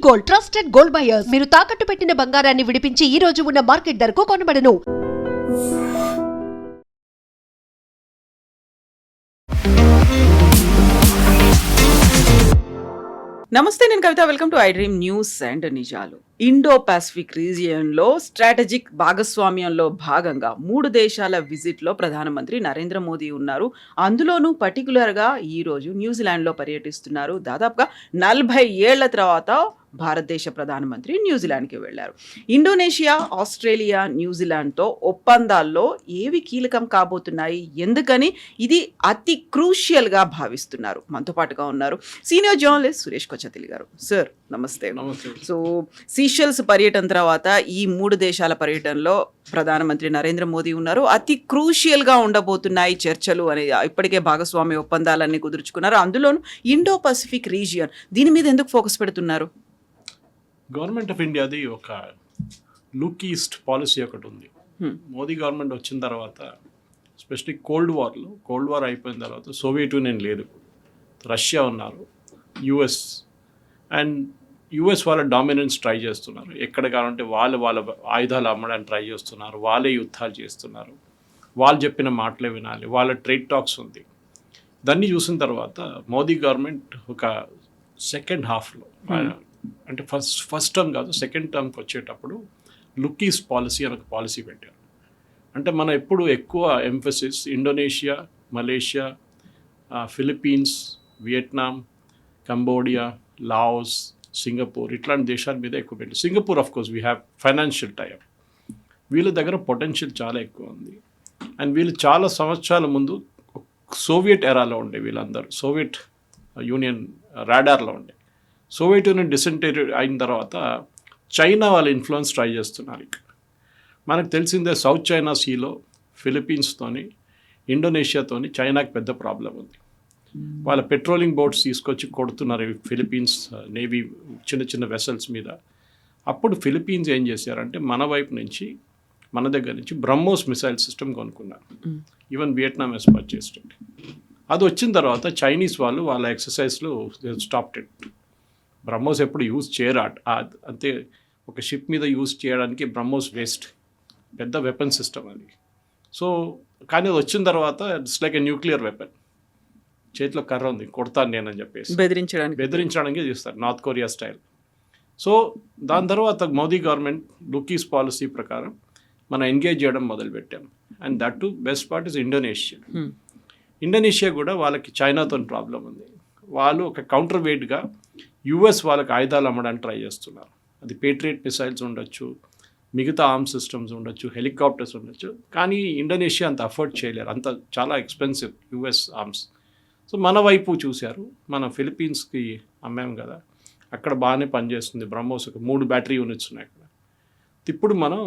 Gold, trusted gold buyers. మీరు తాకట్టు పెట్టిన బంగారాన్ని విడిపించి ఈ రోజు ఉన్న మార్కెట్ ధరకు కొనబడను. నమస్తే, నేను Kavitha. Welcome to I dream news and నిజాలు. ఇండో పసిఫిక్ రీజియన్లో స్ట్రాటజిక్ భాగస్వామ్యంలో భాగంగా 3 దేశాల విజిట్లో ప్రధానమంత్రి నరేంద్ర మోదీ ఉన్నారు. అందులోనూ పర్టికులర్గా ఈరోజు న్యూజిలాండ్లో పర్యటిస్తున్నారు. దాదాపుగా 40 ఏళ్ల తర్వాత భారతదేశ ప్రధానమంత్రి న్యూజిలాండ్కి వెళ్ళారు. ఇండోనేషియా, ఆస్ట్రేలియా, న్యూజిలాండ్తో ఒప్పందాల్లో ఏవి కీలకం కాబోతున్నాయి, ఎందుకని ఇది అతి క్రూషియల్గా భావిస్తున్నారు? మనతో పాటుగా ఉన్నారు సీనియర్ జర్నలిస్ట్ సురేష్ కొచ్చతిలి గారు. సార్ నమస్తే. సో సీషెల్స్ పర్యటన తర్వాత ఈ 3 దేశాల పర్యటనలో ప్రధానమంత్రి నరేంద్ర మోదీ ఉన్నారు. అతి క్రూషియల్గా ఉండబోతున్నాయి చర్చలు అని ఇప్పటికే భాగస్వామ్య ఒప్పందాలన్నీ కుదుర్చుకున్నారు. అందులోనూ ఇండో పసిఫిక్ రీజియన్, దీని మీద ఎందుకు ఫోకస్ పెడుతున్నారు? గవర్నమెంట్ ఆఫ్ ఇండియాది ఒక లుక్ ఈస్ట్ పాలసీ ఒకటి ఉంది. మోదీ గవర్నమెంట్ వచ్చిన తర్వాత ఎస్పెషలీ కోల్డ్ వార్ అయిపోయిన తర్వాత సోవియట్ యూనియన్ లేదు, రష్యా ఉన్నారు, యుఎస్ వాళ్ళ డామినెన్స్ ట్రై చేస్తున్నారు. ఎక్కడ కావాలంటే వాళ్ళ ఆయుధాలు అమ్మడానికి ట్రై చేస్తున్నారు, వాళ్ళే యుద్ధాలు చేస్తున్నారు, వాళ్ళు చెప్పిన మాటలే వినాలి, వాళ్ళ ట్రేడ్ టాక్స్ ఉంది. దాన్ని చూసిన తర్వాత మోదీ గవర్నమెంట్ ఒక సెకండ్ హాఫ్లో అంటే ఫస్ట్ టర్మ్ కాదు, సెకండ్ టర్మ్కి వచ్చేటప్పుడు లుక్ ఈస్ట్ పాలసీ అని ఒక పాలసీ పెట్టారు. అంటే మనం ఎప్పుడు ఎక్కువ emphasis Indonesia, Malaysia, Philippines, Vietnam, Cambodia, Laos, Singapore ఇట్లాంటి దేశాల మీద ఎక్కువ పెట్టారు. Singapore of course we have financial type. వీళ్ళ దగ్గర పొటెన్షియల్ చాలా ఎక్కువ ఉంది. అండ్ వీళ్ళు చాలా సంవత్సరాల ముందు సోవియట్ ఎరాలో ఉండే, వీళ్ళందరూ సోవియట్ యూనియన్ రాడార్లో ఉండే. సోవియట్ యూనియన్ డిసెంటేటెడ్ అయిన తర్వాత చైనా వాళ్ళ ఇన్ఫ్లుయెన్స్ ట్రై చేస్తున్నారు. ఇక్కడ మనకు తెలిసిందే సౌత్ చైనా సీలో ఫిలిప్పీన్స్తోని, ఇండోనేషియాతోని చైనాకి పెద్ద ప్రాబ్లం ఉంది. వాళ్ళ పెట్రోలింగ్ బోట్స్ తీసుకొచ్చి కొడుతున్నారు ఫిలిప్పీన్స్ నేవీ చిన్న చిన్న వెసల్స్ మీద. అప్పుడు ఫిలిప్పీన్స్ ఏం చేశారంటే మన వైపు నుంచి, మన దగ్గర నుంచి బ్రహ్మోస్ మిసైల్ సిస్టమ్ కొనుక్కున్నారు. Even Vietnam has purchased it. అది వచ్చిన తర్వాత చైనీస్ వాళ్ళు వాళ్ళ ఎక్సర్సైజ్లు స్టాప్డ్ ఇట్. బ్రహ్మోస్ ఎప్పుడు యూజ్ చేయరు, అంతే ఒక షిప్ మీద యూజ్ చేయడానికి బ్రహ్మోస్ వేస్ట్, పెద్ద వెపన్ సిస్టమ్ అది. సో కానీ అది వచ్చిన తర్వాత it's like a nuclear weapon. చేతిలో కర్ర ఉంది, కొడతాను నేనని చెప్పేసి బెదిరించడానికి చేస్తారు, నార్త్ కొరియా స్టైల్. సో దాని తర్వాత Modi government look east policy ప్రకారం మనం ఎంగేజ్ చేయడం మొదలుపెట్టాం. And that to best part is Indonesia. Indonesia కూడా వాళ్ళకి చైనాతో ప్రాబ్లం ఉంది. వాళ్ళు ఒక కౌంటర్ వెయిట్గా యుఎస్ వాళ్ళకి ఆయుధాలు అమ్మడానికి ట్రై చేస్తున్నారు. అది పేట్రియట్ మిసైల్స్ ఉండొచ్చు, మిగతా ఆర్మ్స్ సిస్టమ్స్ ఉండొచ్చు, హెలికాప్టర్స్ ఉండొచ్చు. కానీ ఇండోనేషియా అంత అఫోర్డ్ చేయలేరు, అంత చాలా ఎక్స్పెన్సివ్ యుఎస్ ఆర్మ్స్. సో మన వైపు చూశారు, మన ఫిలిప్పీన్స్కి అమ్మాం కదా, అక్కడ బాగానే పనిచేస్తుంది బ్రహ్మోస్. 3 బ్యాటరీ యూనిట్స్ ఉన్నాయి అక్కడ. ఇప్పుడు మనం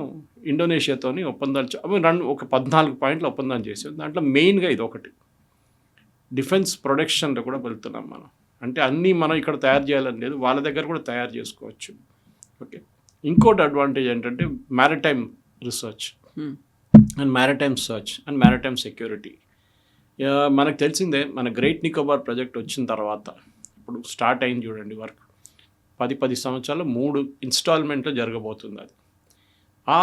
ఇండోనేషియాతోని ఒప్పందాలు ఒక 14 పాయింట్ల ఒప్పందం చేసాం. దాంట్లో మెయిన్గా ఇది ఒకటి, డిఫెన్స్ ప్రొడక్షన్లో కూడా వెళ్తున్నాం మనం. అంటే అన్నీ మనం ఇక్కడ తయారు చేయాలని లేదు, వాళ్ళ దగ్గర కూడా తయారు చేసుకోవచ్చు. ఓకే, ఇంకోటి అడ్వాంటేజ్ ఏంటంటే maritime research and maritime search and maritime security. మనకు తెలిసిందే, మన గ్రేట్ నికోబార్ ప్రాజెక్ట్ వచ్చిన తర్వాత ఇప్పుడు స్టార్ట్ అయింది చూడండి వర్క్. 10 సంవత్సరాలు 3 ఇన్స్టాల్మెంట్లో జరగబోతుంది అది. ఆ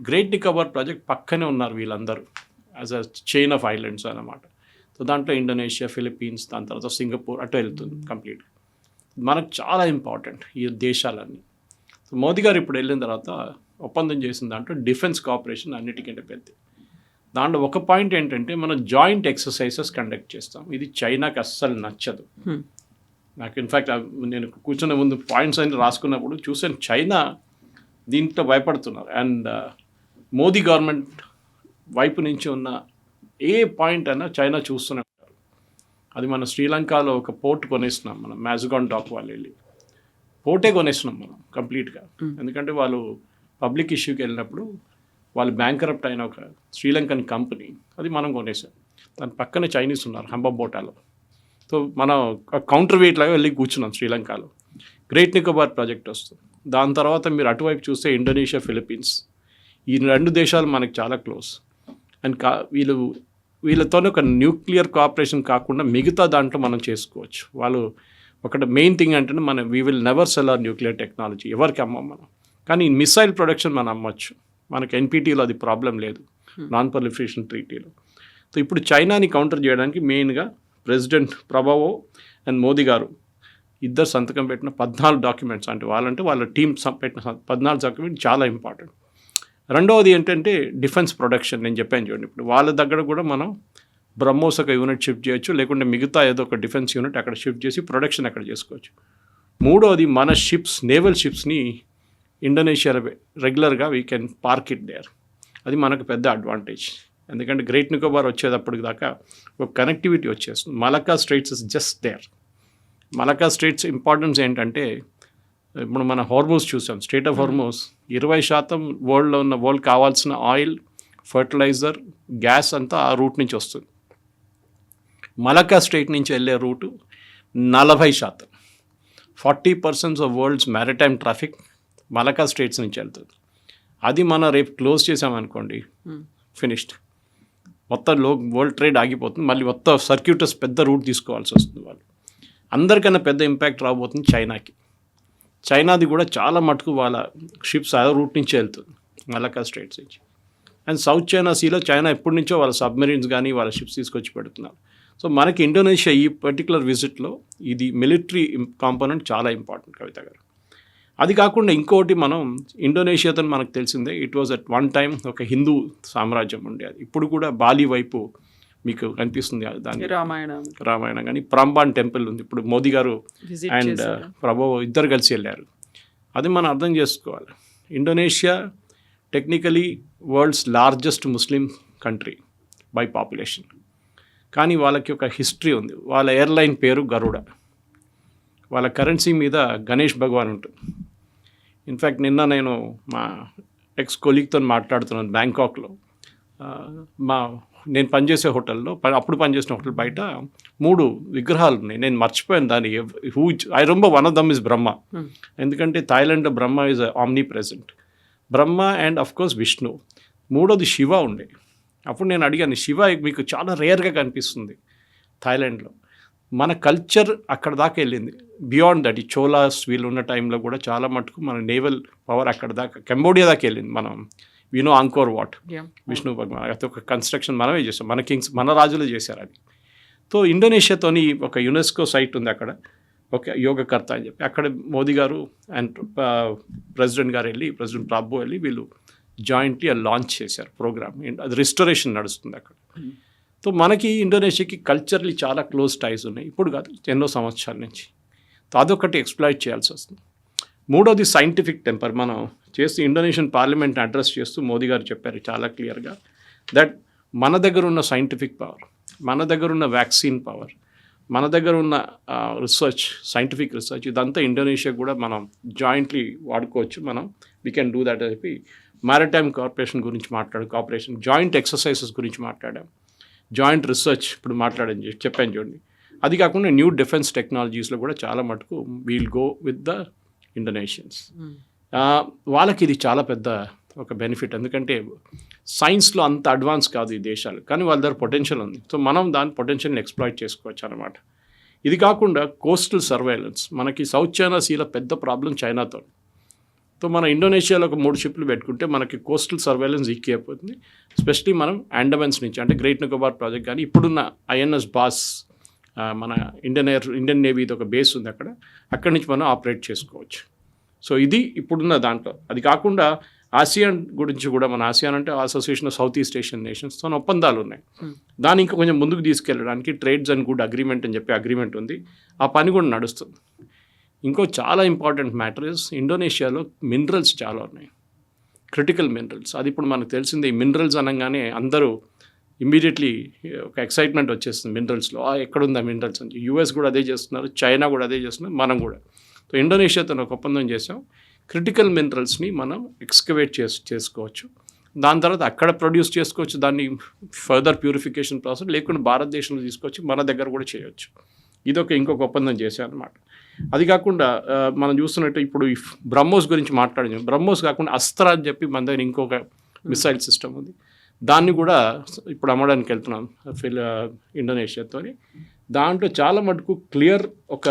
గ్రేట్ నికోబార్ ప్రాజెక్ట్ పక్కనే ఉన్నారు వీళ్ళందరూ as a chain of islands అన్నమాట. సో దాంట్లో ఇండోనేషియా, ఫిలిప్పీన్స్, దాని తర్వాత సింగపూర్ అటు వెళ్తుంది కంప్లీట్గా. మనకు చాలా ఇంపార్టెంట్ ఈ దేశాలన్నీ. సో మోదీ గారు ఇప్పుడు వెళ్ళిన తర్వాత ఒప్పందం చేసిన దాంట్లో డిఫెన్స్ కోఆపరేషన్ అన్నిటికంటే పెద్ద. దాంట్లో ఒక పాయింట్ ఏంటంటే మనం జాయింట్ ఎక్సర్సైజెస్ కండక్ట్ చేస్తాం. ఇది చైనాకి అస్సలు నచ్చదు. నాకు ఇన్ఫ్యాక్ట్ నేను కూర్చునే ముందు పాయింట్స్ అన్ని రాసుకున్నప్పుడు చూసాను, చైనా దీంట్లో భయపడుతున్నారు. అండ్ మోదీ గవర్నమెంట్ వైపు నుంచి ఉన్న ఏ పాయింట్ అయినా చైనా చూస్తూనే ఉంటారు. అది మన శ్రీలంకలో ఒక పోర్ట్ కొనేస్తున్నాం మనం, మ్యాజగాన్ డాక్ వాళ్ళు వెళ్ళి పోర్టే కొనేస్తున్నాం మనం కంప్లీట్గా. ఎందుకంటే వాళ్ళు పబ్లిక్ ఇష్యూకి వెళ్ళినప్పుడు వాళ్ళు బ్యాంకరప్ట్ అయిన ఒక శ్రీలంకన్ కంపెనీ, అది మనం కొనేసాం. దాని పక్కనే చైనీస్ ఉన్నారు హంబాబోటాలో. సో మనం కౌంటర్ వెయిట్ లాగా వెళ్ళి కూర్చున్నాం శ్రీలంకలో. గ్రేట్ నికోబార్ ప్రాజెక్ట్ వస్తుంది. దాని తర్వాత మీరు అటువైపు చూస్తే ఇండోనేషియా, ఫిలిప్పీన్స్, ఈ 2 దేశాలు మనకు చాలా క్లోజ్. అండ్ వీళ్ళతోనే ఒక న్యూక్లియర్ కోఆపరేషన్ కాకుండా మిగతా దాంట్లో మనం చేసుకోవచ్చు. వాళ్ళు ఒకటి మెయిన్ థింగ్ అంటే మనం we will never sell our nuclear technology, ఎవరికి అమ్మం మనం. కానీ మిసైల్ ప్రొడక్షన్ మనం అమ్మొచ్చు, మనకి ఎన్పిటీలో అది ప్రాబ్లం లేదు, నాన్ ప్రొలిఫరేషన్ ట్రీటీలో. సో ఇప్పుడు చైనాని కౌంటర్ చేయడానికి మెయిన్గా ప్రెసిడెంట్ ప్రభావో అండ్ మోదీ గారు ఇద్దరు సంతకం పెట్టిన 14 డాక్యుమెంట్స్, అంటే వాళ్ళ టీం పెట్టిన 14 డాక్యుమెంట్ చాలా ఇంపార్టెంట్. రెండవది ఏంటంటే డిఫెన్స్ ప్రొడక్షన్. నేను చెప్పాను చూడండి, ఇప్పుడు వాళ్ళ దగ్గర కూడా మనం బ్రహ్మోస్ ఒక యూనిట్ షిఫ్ట్ చేయొచ్చు, లేకుంటే మిగతా ఏదో ఒక డిఫెన్స్ యూనిట్ అక్కడ షిఫ్ట్ చేసి ప్రొడక్షన్ అక్కడ చేసుకోవచ్చు. మూడవది మన షిప్స్, నేవల్ షిప్స్ని ఇండోనేషియాలో రెగ్యులర్గా we can park it there. అది మనకు పెద్ద అడ్వాంటేజ్, ఎందుకంటే గ్రేట్ నికోబార్ వచ్చేటప్పటికి దాకా ఒక కనెక్టివిటీ వచ్చేస్తుంది. Malacca Straits is just there. Malacca Straits importance ఏంటంటే, ఇప్పుడు మన హార్మోస్ చూసాం, స్ట్రైట్ ఆఫ్ హార్మోస్ 20% వరల్డ్లో ఉన్న వరల్డ్ కావాల్సిన ఆయిల్, ఫర్టిలైజర్, గ్యాస్ అంతా ఆ రూట్ నుంచి వస్తుంది. మలక్కా స్ట్రైట్ నుంచి వెళ్ళే route 40%, 40% of world's maritime traffic Malacca Straits నుంచి వెళ్తుంది. అది మనం రేపు క్లోజ్ చేసామనుకోండి, ఫినిష్డ్, మొత్తం వరల్డ్ ట్రేడ్ ఆగిపోతుంది. మళ్ళీ మొత్తం సర్క్యూటస్ పెద్ద రూట్ తీసుకోవాల్సి వస్తుంది. వాళ్ళు అందరికన్నా పెద్ద ఇంపాక్ట్ రాబోతుంది చైనాకి. చైనాది కూడా చాలా మటుకు వాళ్ళ షిప్స్ ఆ రూట్ నుంచి వెళ్తుంది, మలక్కా స్ట్రైట్స్ నుంచి. అండ్ సౌత్ చైనా సీలో చైనా ఎప్పటి నుంచో వాళ్ళ సబ్మెరీన్స్ కానీ వాళ్ళ షిప్స్ తీసుకొచ్చి పెడుతున్నారు. సో మనకి ఇండోనేషియా ఈ పర్టికులర్ విజిట్లో ఇది మిలిటరీ కాంపోనెంట్ చాలా ఇంపార్టెంట్, కవిత గారు. అది కాకుండా ఇంకోటి, మనం ఇండోనేషియాతో మనకు తెలిసిందే, it was at one time ఒక హిందూ సామ్రాజ్యం ఉండేది. ఇప్పుడు కూడా బాలి వైపు మీకు కనిపిస్తుంది దాని రామాయణం కానీ ప్రాంబాన్ టెంపుల్ ఉంది. ఇప్పుడు మోదీ గారు అండ్ ప్రభు ఇద్దరు కలిసి వెళ్ళారు. అది మనం అర్థం చేసుకోవాలి. Indonesia technically world's largest Muslim country by population, కానీ వాళ్ళకి ఒక హిస్టరీ ఉంది. వాళ్ళ ఎయిర్లైన్ పేరు గరుడ, వాళ్ళ కరెన్సీ మీద గణేష్ భగవాన్ ఉంటుంది. ఇన్ఫ్యాక్ట్ నిన్న నేను మా ఎక్స్ కొలీగ్తో మాట్లాడుతున్నాను బ్యాంకాక్లో. నేను పనిచేసే హోటల్లో, అప్పుడు పనిచేసిన హోటల్ బయట 3 విగ్రహాలు ఉన్నాయి. నేను మర్చిపోయాను దాన్ని. I remember one of them is Brahma, ఎందుకంటే థాయిలాండ్లో Brahma is omnipresent. Brahma and of course Vishnu. మూడోది శివ ఉండే. అప్పుడు నేను అడిగాను, శివ మీకు చాలా రేర్గా కనిపిస్తుంది థాయిలాండ్లో. మన కల్చర్ అక్కడ దాకా వెళ్ళింది, బియాండ్ దట్. ఈ చోలాస్ వీళ్ళు ఉన్న టైంలో కూడా చాలా మటుకు మన నేవల్ పవర్ అక్కడ దాకా, కంబోడియా దాకా వెళ్ళింది. మనం వినో అంకోర్ వాట్, విష్ణు భగవాన్, అది ఒక కన్స్ట్రక్షన్ మనమే చేసాం, మన కింగ్స్, మన రాజులు చేశారు అది. సో ఇండోనేషియాతోని ఒక యునెస్కో సైట్ ఉంది అక్కడ, ఒక యోగకర్త అని చెప్పి. అక్కడ మోదీ గారు అండ్ ప్రెసిడెంట్ గారు వెళ్ళి, ప్రెసిడెంట్ ప్రాబో వెళ్ళి వీళ్ళు జాయింట్లీ లాంచ్ చేశారు ప్రోగ్రామ్. అది రిస్టోరేషన్ నడుస్తుంది అక్కడ. సో మనకి ఇండోనేషియాకి కల్చర్లీ చాలా క్లోజ్ టైస్ ఉన్నాయి, ఇప్పుడు కాదు ఎన్నో సంవత్సరాల నుంచి. సో అదొకటి ఎక్స్ప్లాయిట్ చేయాల్సి వస్తుంది. మూడోది సైంటిఫిక్ టెంపర్. మనం చేస్తూ ఇండోనేషియన్ పార్లమెంట్ని అడ్రస్ చేస్తూ మోదీ గారు చెప్పారు చాలా క్లియర్గా దట్ మన దగ్గర ఉన్న సైంటిఫిక్ పవర్, మన దగ్గర ఉన్న వ్యాక్సిన్ పవర్, మన దగ్గర ఉన్న రీసెర్చ్, సైంటిఫిక్ రీసెర్చ్, ఇదంతా ఇండోనేషియా కూడా మనం జాయింట్లీ వాడుకోవచ్చు. మనం వీ కెన్ డూ దట్ అని చెప్పి మ్యారిటైమ్ కార్పొరేషన్ గురించి కోఆపరేషన్, జాయింట్ ఎక్సర్సైజెస్ గురించి మాట్లాడాం, జాయింట్ రీసెర్చ్ ఇప్పుడు చెప్పాను చూడండి. అది కాకుండా న్యూ డిఫెన్స్ టెక్నాలజీస్లో కూడా చాలా మటుకు we'll go with the Indonesians. వాళ్ళకి ఇది చాలా పెద్ద ఒక బెనిఫిట్, ఎందుకంటే సైన్స్లో అంత అడ్వాన్స్ కాదు ఈ దేశాలు, కానీ వాళ్ళ దగ్గర పొటెన్షియల్ ఉంది. సో మనం దాని పొటెన్షియల్ని ఎక్స్ప్లాయిట్ చేసుకోవచ్చు అనమాట. ఇది కాకుండా కోస్టల్ సర్వేలెన్స్. మనకి సౌత్ చైనా సీలో పెద్ద ప్రాబ్లం చైనాతో. సో మన ఇండోనేషియాలో ఒక 3 షిప్లు పెట్టుకుంటే మనకి కోస్టల్ సర్వేలెన్స్ ఈక్కి అయిపోతుంది. ఎస్పెషలీ మనం అండమాన్స్ నుంచి, అంటే గ్రేట్ నికోబార్ ప్రాజెక్ట్ కానీ ఇప్పుడున్న ఐఎన్ఎస్ బాస్, మన ఇండియన్ నేవీది ఒక బేస్ ఉంది అక్కడ, అక్కడి నుంచి మనం ఆపరేట్ చేసుకోవచ్చు. సో ఇది ఇప్పుడున్న దాంట్లో. అది కాకుండా ఆసియాన్ గురించి కూడా, మన ఆసియాన్ అంటే association of south east Asian నేషన్స్తో ఒప్పందాలు ఉన్నాయి. దాన్ని ఇంకా కొంచెం ముందుకు తీసుకెళ్ళడానికి ట్రేడ్స్ అండ్ గుడ్ అగ్రిమెంట్ అని చెప్పి అగ్రిమెంట్ ఉంది, ఆ పని కూడా నడుస్తుంది. ఇంకో చాలా ఇంపార్టెంట్ మ్యాటర్ ఇస్ ఇండోనేషియాలో మినరల్స్ చాలా ఉన్నాయి, క్రిటికల్ మినరల్స్. అది ఇప్పుడు మనకు తెలిసిందే. ఈ మినరల్స్ అనగానే అందరూ ఇమ్మీడియట్లీ ఒక ఎక్సైట్మెంట్ వచ్చేస్తుంది మినరల్స్లో. ఎక్కడుందా మినరల్స్ అని. యూఎస్ కూడా అదే చేస్తున్నారు, చైనా కూడా అదే చేస్తున్నారు, మనం కూడా. సో ఇండోనేషియాతో ఒక ఒప్పందం చేసాం, క్రిటికల్ మినరల్స్ని మనం ఎక్స్కవేట్ చేసుకోవచ్చు. దాని తర్వాత అక్కడ ప్రొడ్యూస్ చేసుకోవచ్చు, దాన్ని ఫర్దర్ ప్యూరిఫికేషన్ ప్రాసెస్, లేకుండా భారతదేశంలో తీసుకొచ్చి మన దగ్గర కూడా చేయవచ్చు. ఇంకొక ఒప్పందం చేశాం అనమాట. అది కాకుండా మనం చూస్తున్నట్టు ఇప్పుడు ఈ బ్రహ్మోస్ గురించి మాట్లాడాము. బ్రహ్మోస్ కాకుండా అస్త్ర అని చెప్పి మన దగ్గర ఇంకొక మిసైల్ సిస్టమ్ ఉంది, దాన్ని కూడా ఇప్పుడు అమ్మడానికి వెళ్తున్నాం ఇండోనేషియాతో. దాంట్లో చాలా మటుకు క్లియర్ ఒక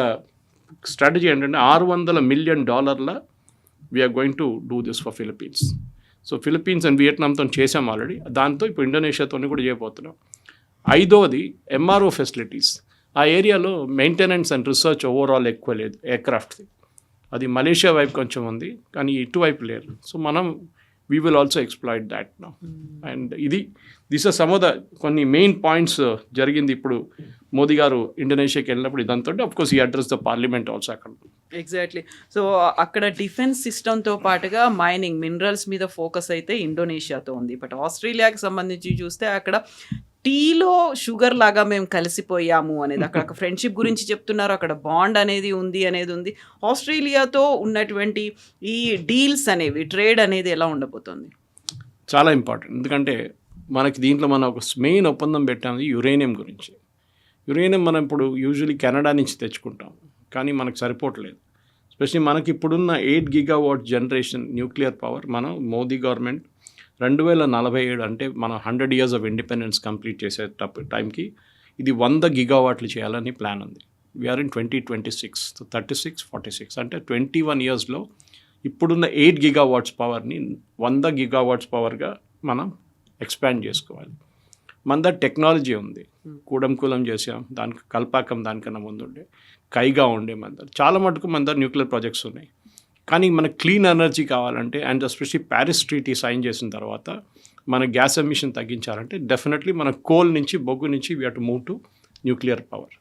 స్ట్రాటజీ ఏంటంటే $600 million we're going to do this for Philippines. So Philippines and వియట్నాంతో చేసాం ఆల్రెడీ, దాంతో ఇప్పుడు ఇండోనేషియాతో కూడా చేయబోతున్నాం. 5వది ఎంఆర్ఓ ఫెసిలిటీస్. ఆ ఏరియాలో మెయింటెనెన్స్ అండ్ రీసెర్చ్ ఓవరాల్ ఎక్కువ లేదు ఎయిర్క్రాఫ్ట్ది. అది మలేషియా వైపు కొంచెం ఉంది, కానీ ఇటువైపు లేరు. సో మనం we will also exploit that now. And this are some of the కొన్ని మెయిన్ పాయింట్స్ జరిగింది. ఇప్పుడు మోదీ గారు ఇండోనేషియాకి వెళ్ళినప్పుడు ఇదంతా అఫ్కోర్స్ ఈ అడ్రస్ ద పార్లమెంట్ ఆల్సో అక్కడ. ఎగ్జాక్ట్లీ. సో అక్కడ డిఫెన్స్ సిస్టమ్తో పాటుగా మైనింగ్ మినరల్స్ మీద ఫోకస్ అయితే ఇండోనేషియాతో ఉంది. బట్ ఆస్ట్రేలియాకి సంబంధించి చూస్తే అక్కడ టీలో షుగర్ లాగా మేము కలిసిపోయాము అనేది, అక్కడ ఫ్రెండ్షిప్ గురించి చెప్తున్నారు, అక్కడ బాండ్ అనేది ఉంది. ఆస్ట్రేలియాతో ఉన్నటువంటి ఈ డీల్స్ అనేవి, ట్రేడ్ అనేది ఎలా ఉండబోతుంది? చాలా ఇంపార్టెంట్. ఎందుకంటే మనకి దీంట్లో మనం ఒక మెయిన్ ఒప్పందం పెట్టాము యురేనియం గురించి. యురేనియం మనం ఇప్పుడు యూజువలీ కెనడా నుంచి తెచ్చుకుంటాం, కానీ మనకు సరిపోవట్లేదు. ఎస్పెషలీ మనకి ఇప్పుడున్న 8 GW జనరేషన్ న్యూక్లియర్ పవర్ మనం మోదీ గవర్నమెంట్ 2047 అంటే మనం 100 years ఆఫ్ ఇండిపెండెన్స్ కంప్లీట్ చేసే టైంకి ఇది 100 GW చేయాలని ప్లాన్ ఉంది. వీఆర్ ఇన్ 2026, 36, 46 అంటే 21 yearsలో ఇప్పుడున్న 8 GW పవర్ని 100 GW పవర్గా మనం ఎక్స్పాండ్ చేసుకోవాలి. మన దగ్గర టెక్నాలజీ ఉంది, కూలం చేసాం, దానికి కల్పాకం దానికన్నా ముందు ఉండే, కైగా ఉండే మన దగ్గర చాలా మటుకు మన దగ్గర న్యూక్లియర్ ప్రాజెక్ట్స్ ఉన్నాయి. కానీ మనకు క్లీన్ ఎనర్జీ కావాలంటే and especially Paris treaty sign చేసిన తర్వాత మన గ్యాస్ ఎమిషన్ తగ్గించాలంటే డెఫినెట్లీ మన కోల్ నుంచి బొగ్గు నుంచి we have to move to nuclear power.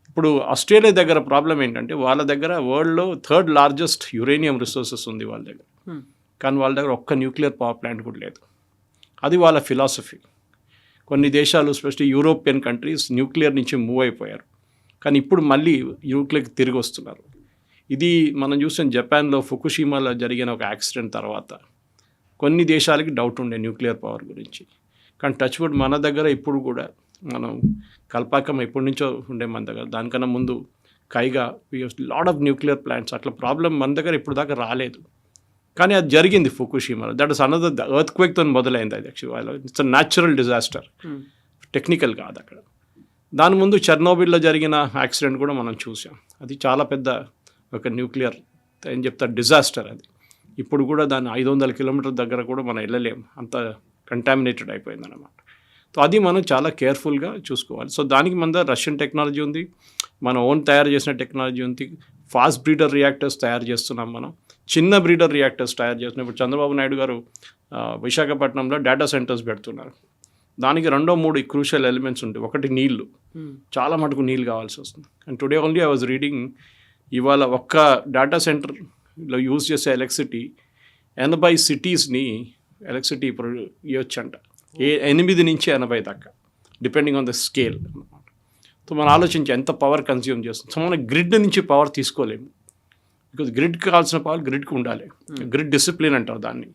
ఇప్పుడు ఆస్ట్రేలియా దగ్గర ప్రాబ్లం ఏంటంటే వాళ్ళ దగ్గర వరల్డ్లో 3rd largest యురేనియం రిసోర్సెస్ ఉంది వాళ్ళ దగ్గర, కానీ వాళ్ళ దగ్గర ఒక్క న్యూక్లియర్ పవర్ ప్లాంట్ కూడా లేదు. అది వాళ్ళ ఫిలాసఫీ. కొన్ని దేశాలు ఎస్పెషల్లీ యూరోపియన్ కంట్రీస్ న్యూక్లియర్ నుంచి మూవ్ అయిపోయారు, కానీ ఇప్పుడు మళ్ళీ న్యూక్లియర్కి తిరిగి వస్తున్నారు. ఇది మనం చూసిన జపాన్లో ఫుకుషిమాలో జరిగిన ఒక యాక్సిడెంట్ తర్వాత కొన్ని దేశాలకి డౌట్ ఉండే న్యూక్లియర్ పవర్ గురించి. కానీ టచ్వుడ్ మన దగ్గర ఇప్పుడు కూడా మనం కల్పాకం ఎప్పటి నుంచో ఉండే మన దగ్గర, దానికన్నా ముందు కైగా లాట్ ఆఫ్ న్యూక్లియర్ ప్లాంట్స్. అట్లా ప్రాబ్లం మన దగ్గర ఇప్పుడు దాకా రాలేదు, కానీ అది జరిగింది ఫుకుషిమాలో. దట్ ఇస్ అనదర్ ఎర్త్ క్వేక్తో మొదలైంది. అది actually it's a natural disaster, technical కాదు అక్కడ. దాని ముందు చెర్నోబిల్లో జరిగిన యాక్సిడెంట్ కూడా మనం చూసాం. అది చాలా పెద్ద ఒక న్యూక్లియర్ ఏం చెప్తారు డిజాస్టర్. అది ఇప్పుడు కూడా దాన్ని 500 kilometers దగ్గర కూడా మనం వెళ్ళలేము, అంత కంటామినేటెడ్ అయిపోయింది అన్నమాట. సో అది మనం చాలా కేర్ఫుల్గా చూసుకోవాలి. సో దానికి మన దగ్గర రష్యన్ టెక్నాలజీ ఉంది, మన ఓన్ తయారు చేసిన టెక్నాలజీ ఉంది. ఫాస్ట్ బ్రీడర్ రియాక్టర్స్ తయారు చేస్తున్నాం, మనం చిన్న బ్రీడర్ రియాక్టర్స్ తయారు చేస్తున్నాం. ఇప్పుడు చంద్రబాబు నాయుడు గారు విశాఖపట్నంలో డేటా సెంటర్స్ పెడుతున్నారు. దానికి 2-3 క్రూషియల్ ఎలిమెంట్స్ ఉంటాయి. ఒకటి నీళ్లు, చాలా మటుకు నీళ్ళు కావాల్సి వస్తుంది. And today only I was reading, ఇవాళ ఒక్క డేటా సెంటర్లో యూజ్ చేసే ఎలక్ట్రిసిటీ 80 cities-ని ఎలక్ట్రిసిటీ ఇవ్వచ్చంట. 8 నుంచి 80 దాకా డిపెండింగ్ ఆన్ ద స్కేల్ అన్నమాట. సో మనం ఆలోచించి ఎంత పవర్ కన్స్యూమ్ చేస్తుంది. సో మన గ్రిడ్ నుంచి పవర్ తీసుకోలేము, బికాజ్ గ్రిడ్కి కావాల్సిన పవర్ గ్రిడ్కి ఉండాలి. గ్రిడ్ డిసిప్లిన్ అంటారు దాన్ని,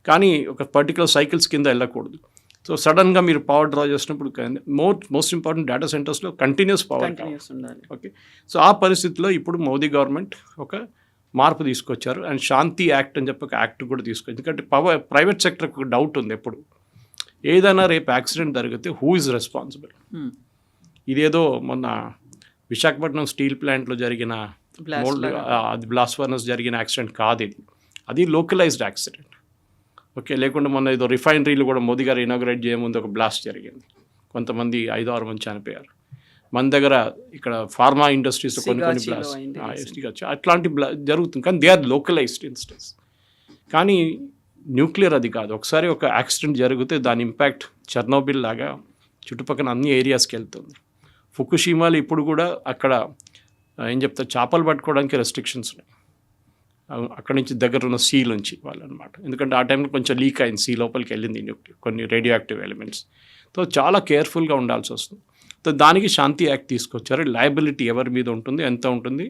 కానీ ఒక పర్టికులర్ సైకిల్స్ కింద వెళ్ళకూడదు. సో సడన్గా మీరు పవర్ డ్రా చేసినప్పుడు మోస్ట్ ఇంపార్టెంట్ డేటా సెంటర్స్లో కంటిన్యూస్ పవర్ ఉండాలి. ఓకే, సో ఆ పరిస్థితిలో ఇప్పుడు మోదీ గవర్నమెంట్ ఒక మార్పు తీసుకొచ్చారు. అండ్ శాంతి యాక్ట్ అని చెప్పి ఒక యాక్ట్ కూడా తీసుకొచ్చారు. ఎందుకంటే ప్రైవేట్ సెక్టర్కి ఒక డౌట్ ఉంది ఎప్పుడు, ఏదైనా రేపు యాక్సిడెంట్ జరిగితే హూ ఇస్ రెస్పాన్సిబుల్. ఇదేదో మొన్న విశాఖపట్నం స్టీల్ ప్లాంట్లో జరిగిన అది బ్లాస్ట్ ఫర్నస్ జరిగిన యాక్సిడెంట్ కాదు ఇది, అది లోకలైజ్డ్ యాక్సిడెంట్. ఓకే, లేకుండా మొన్న ఏదో రిఫైనరీలు కూడా మోదీ గారు ఇనాగ్రేట్ చేయముందు ఒక బ్లాస్ట్ జరిగింది, కొంతమంది 5-6 మంది చనిపోయారు. మన దగ్గర ఇక్కడ ఫార్మా ఇండస్ట్రీస్ కొన్ని బ్లాస్ట్ అట్లాంటి జరుగుతుంది, కానీ దే ఆర్ లోకలైజ్డ్ ఇన్స్టెన్స్. కానీ న్యూక్లియర్ అది కాదు. ఒకసారి ఒక యాక్సిడెంట్ జరిగితే దాని ఇంపాక్ట్ చెర్నోబిల్ లాగా చుట్టుపక్కల అన్ని ఏరియాస్కి వెళ్తుంది. ఫుకుషిమాలో ఇప్పుడు కూడా అక్కడ ఏం చెప్తారు, చేపలు పట్టుకోవడానికి రెస్ట్రిక్షన్స్ ఉన్నాయి. అక్కడి నుంచి దగ్గర ఉన్న సీ నుంచి వాళ్ళు అనమాట. ఎందుకంటే ఆ టైంలో కొంచెం లీక్ అయింది, సీ లోపలికి వెళ్ళింది కొన్ని రేడియో యాక్టివ్ ఎలిమెంట్స్. సో చాలా కేర్ఫుల్గా ఉండాల్సి వస్తుంది. సో దానికి శాంతి యాక్ట్ తీసుకొచ్చారు. లయబిలిటీ ఎవరి మీద ఉంటుంది, ఎంత ఉంటుంది,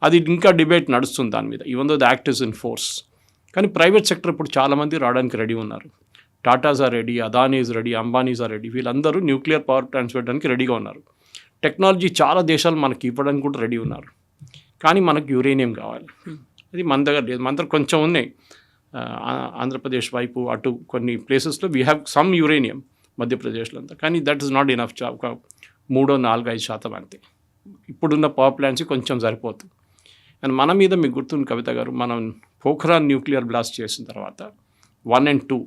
అది ఇంకా డిబేట్ నడుస్తుంది దాని మీద, even though the act is in force. కానీ ప్రైవేట్ సెక్టర్ ఇప్పుడు చాలామంది రావడానికి రెడీ ఉన్నారు. Tatas are ready, Adanis ready, Ambanis are ready. వీళ్ళందరూ న్యూక్లియర్ పవర్ ప్లాంట్స్ పెట్టడానికి రెడీగా ఉన్నారు. టెక్నాలజీ చాలా దేశాలు మనకి ఇవ్వడానికి కూడా రెడీ ఉన్నారు. కానీ మనకు యురేనియం కావాలి, అది మన దగ్గర లేదు. మన దగ్గర కొంచెం ఉన్నాయి, ఆంధ్రప్రదేశ్ వైపు అటు కొన్ని ప్లేసెస్లో వీ హ్యావ్ సమ్ యురేనియం, మధ్యప్రదేశ్లో అంతా. కానీ దట్ ఈస్ నాట్ ఇనఫ్. ఒక 3-4-5% అంతే. ఇప్పుడున్న పవర్ ప్లాంట్స్ కొంచెం సరిపోతుంది. అండ్ మన మీద మీకు గుర్తుంది కవిత గారు, మనం పోఖ్రాన్ న్యూక్లియర్ బ్లాస్ట్ చేసిన తర్వాత 1 and 2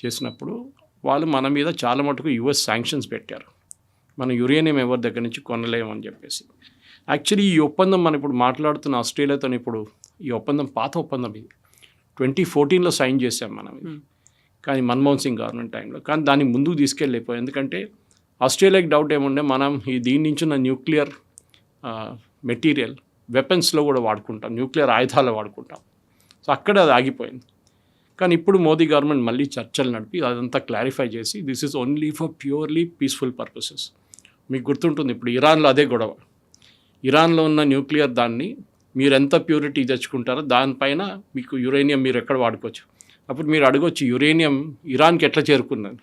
చేసినప్పుడు వాళ్ళు మన మీద చాలా మటుకు యుఎస్ శాంక్షన్స్ పెట్టారు. మనం యురేనియం ఎవరి దగ్గర నుంచి కొనలేమని చెప్పేసి. యాక్చువల్లీ ఈ ఒప్పందం మనం ఇప్పుడు మాట్లాడుతున్న ఆస్ట్రేలియాతో ఇప్పుడు ఈ ఒప్పందం పాత ఒప్పందం ఇది 2014లో సైన్ చేసాం మనం ఇది. కానీ మన్మోహన్ సింగ్ గవర్నమెంట్ టైంలో. కానీ దాన్ని ముందుకు తీసుకెళ్ళిపోయాం. ఎందుకంటే ఆస్ట్రేలియాకి డౌట్ ఏముండే, మనం ఈ దీని నుంచి ఉన్న న్యూక్లియర్ మెటీరియల్ వెపన్స్లో కూడా వాడుకుంటాం, న్యూక్లియర్ ఆయుధాలు వాడుకుంటాం. సో అక్కడ అది ఆగిపోయింది. కానీ ఇప్పుడు మోదీ గవర్నమెంట్ మళ్ళీ చర్చలు నడిపి అదంతా క్లారిఫై చేసి this is only for purely peaceful purposes. మీకు గుర్తుంటుంది ఇప్పుడు ఇరాన్లో అదే గొడవ. ఇరాన్లో ఉన్న న్యూక్లియర్ దాన్ని మీరు ఎంత ప్యూరిటీ తెచ్చుకుంటారో దానిపైన మీకు యురేనియం మీరు ఎక్కడ వాడుకోవచ్చు. అప్పుడు మీరు అడగొచ్చు యురేనియం ఇరాన్కి ఎట్లా చేరుకున్నది.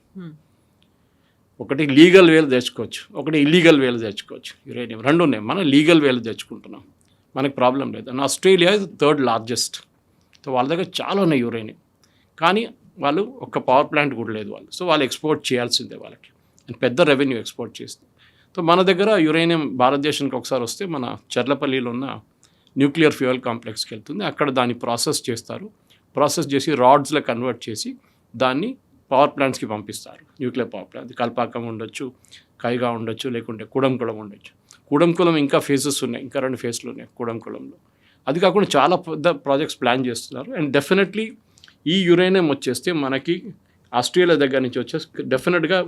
ఒకటి లీగల్ వేలు తెచ్చుకోవచ్చు, ఒకటి ఇల్లీగల్ వేలు తెచ్చుకోవచ్చు. యురేనియం రెండు ఉన్నాయి. మనం లీగల్ వేలు తెచ్చుకుంటున్నాం, మనకు ప్రాబ్లం లేదు. And Australia is 3rd largest. So వాళ్ళ దగ్గర చాలా ఉన్నాయి యురేనియం. కానీ వాళ్ళు ఒక పవర్ ప్లాంట్ కూడా లేదు వాళ్ళు. సో వాళ్ళు ఎక్స్పోర్ట్ చేయాల్సిందే వాళ్ళకి. అండ్ పెద్ద రెవెన్యూ ఎక్స్పోర్ట్ చేస్తే. సో మన దగ్గర యురేనియం భారతదేశానికి ఒకసారి వస్తే మన చర్లపల్లిలో ఉన్న న్యూక్లియర్ ఫ్యూయల్ కాంప్లెక్స్కి వెళ్తుంది. అక్కడ దాన్ని ప్రాసెస్ చేస్తారు. ప్రాసెస్ చేసి రాడ్స్లో కన్వర్ట్ చేసి దాన్ని పవర్ ప్లాంట్స్కి పంపిస్తారు. న్యూక్లియర్ పవర్ ప్లాంట్ కల్పాకం ఉండొచ్చు, కైగా ఉండొచ్చు, లేకుంటే కూడంకుళం ఉండొచ్చు. కూడంకుళం ఇంకా ఫేజెస్ ఉన్నాయి, ఇంకా 2 ఫేజ్లు ఉన్నాయి కూడంకుళంలో. అది కాకుండా చాలా పెద్ద ప్రాజెక్ట్స్ ప్లాన్ చేస్తున్నారు. అండ్ డెఫినెట్లీ ఈ యురేనియం వచ్చేస్తే మనకి ఆస్ట్రేలియా దగ్గర నుంచి వచ్చేసి డెఫినెట్గా